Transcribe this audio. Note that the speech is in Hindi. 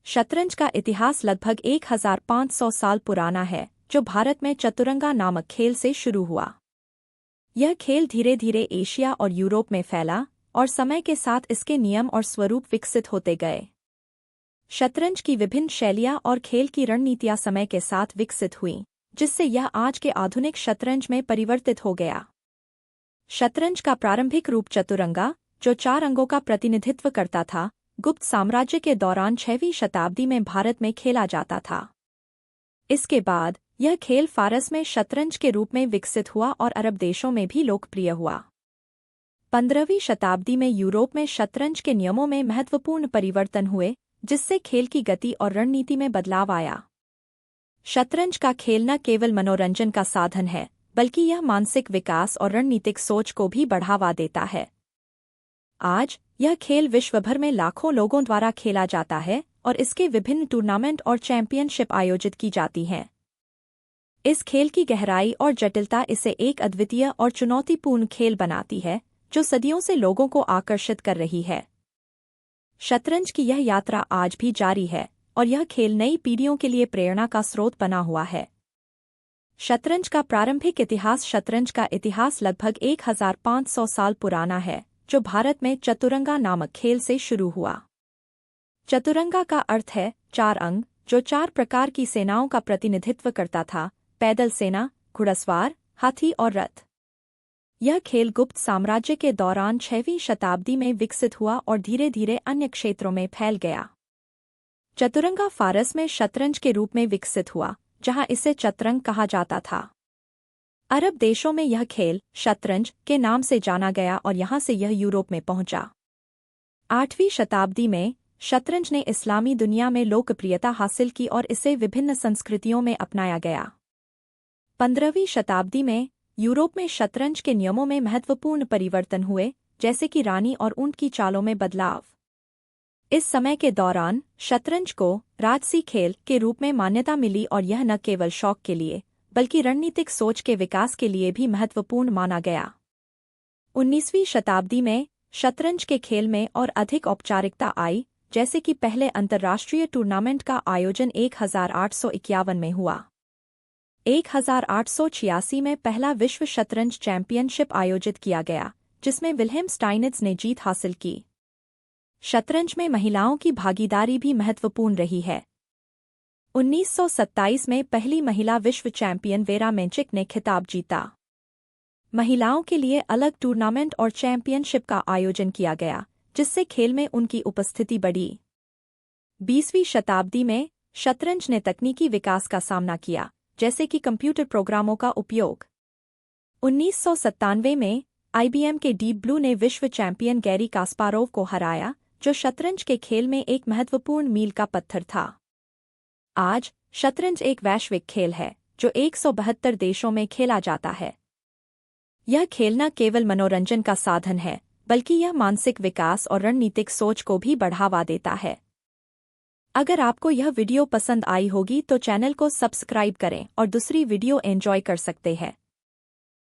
शतरंज का इतिहास लगभग 1500 साल पुराना है, जो भारत में चतुरंगा नामक खेल से शुरू हुआ। यह खेल धीरे धीरे एशिया और यूरोप में फैला और समय के साथ इसके नियम और स्वरूप विकसित होते गए। शतरंज की विभिन्न शैलियाँ और खेल की रणनीतियाँ समय के साथ विकसित हुईं, जिससे यह आज के आधुनिक शतरंज में परिवर्तित हो गया। शतरंज का प्रारंभिक रूप चतुरंगा, जो 4 अंगों का प्रतिनिधित्व करता था, गुप्त साम्राज्य के दौरान 6वीं शताब्दी में भारत में खेला जाता था। इसके बाद यह खेल फारस में शतरंज के रूप में विकसित हुआ और अरब देशों में भी लोकप्रिय हुआ। 15वीं शताब्दी में यूरोप में शतरंज के नियमों में महत्वपूर्ण परिवर्तन हुए, जिससे खेल की गति और रणनीति में बदलाव आया। शतरंज का खेल न केवल मनोरंजन का साधन है, बल्कि यह मानसिक विकास और रणनीतिक सोच को भी बढ़ावा देता है। आज यह खेल विश्वभर में लाखों लोगों द्वारा खेला जाता है और इसके विभिन्न टूर्नामेंट और चैंपियनशिप आयोजित की जाती हैं। इस खेल की गहराई और जटिलता इसे एक अद्वितीय और चुनौतीपूर्ण खेल बनाती है, जो सदियों से लोगों को आकर्षित कर रही है। शतरंज की यह यात्रा आज भी जारी है और यह खेल नई पीढ़ियों के लिए प्रेरणा का स्रोत बना हुआ है। शतरंज का प्रारंभिक इतिहास शतरंज का इतिहास लगभग 1500 साल पुराना है, जो भारत में चतुरंगा नामक खेल से शुरू हुआ। चतुरंगा का अर्थ है 4 अंग, जो 4 प्रकार की सेनाओं का प्रतिनिधित्व करता था: पैदल सेना, घुड़सवार, हाथी और रथ। यह खेल गुप्त साम्राज्य के दौरान 6वीं शताब्दी में विकसित हुआ और धीरे धीरे अन्य क्षेत्रों में फैल गया। चतुरंगा फारस में शतरंज के रूप में विकसित हुआ, जहां इसे चतरंग कहा जाता था। अरब देशों में यह खेल शतरंज के नाम से जाना गया और यहां से यह यूरोप में पहुंचा। 8वीं शताब्दी में शतरंज ने इस्लामी दुनिया में लोकप्रियता हासिल की और इसे विभिन्न संस्कृतियों में अपनाया गया। 15वीं शताब्दी में यूरोप में शतरंज के नियमों में महत्वपूर्ण परिवर्तन हुए, जैसे कि रानी और ऊंट की चालों में बदलाव। इस समय के दौरान शतरंज को राजसी खेल के रूप में मान्यता मिली और यह न केवल शौक के लिए, बल्कि रणनीतिक सोच के विकास के लिए भी महत्वपूर्ण माना गया। 19वीं शताब्दी में शतरंज के खेल में और अधिक औपचारिकता आई, जैसे कि पहले अंतर्राष्ट्रीय टूर्नामेंट का आयोजन 1851 में हुआ। 1886 में पहला विश्व शतरंज चैंपियनशिप आयोजित किया गया, जिसमें विल्हेम स्टाइनिट्ज़ ने जीत हासिल की। शतरंज में महिलाओं की भागीदारी भी महत्वपूर्ण रही है। 1927 में पहली महिला विश्व चैंपियन वेरा मेंचिक ने खिताब जीता। महिलाओं के लिए अलग टूर्नामेंट और चैंपियनशिप का आयोजन किया गया, जिससे खेल में उनकी उपस्थिति बढ़ी। 20वीं शताब्दी में शतरंज ने तकनीकी विकास का सामना किया, जैसे कि कंप्यूटर प्रोग्रामों का उपयोग। 1997 में IBM के डीप ब्लू ने विश्व चैंपियन गैरी कास्पारोव को हराया, जो शतरंज के खेल में एक महत्वपूर्ण मील का पत्थर था। आज शतरंज एक वैश्विक खेल है, जो 172 देशों में खेला जाता है। यह खेल न केवल मनोरंजन का साधन है, बल्कि यह मानसिक विकास और रणनीतिक सोच को भी बढ़ावा देता है। अगर आपको यह वीडियो पसंद आई होगी तो चैनल को सब्सक्राइब करें और दूसरी वीडियो एंजॉय कर सकते हैं।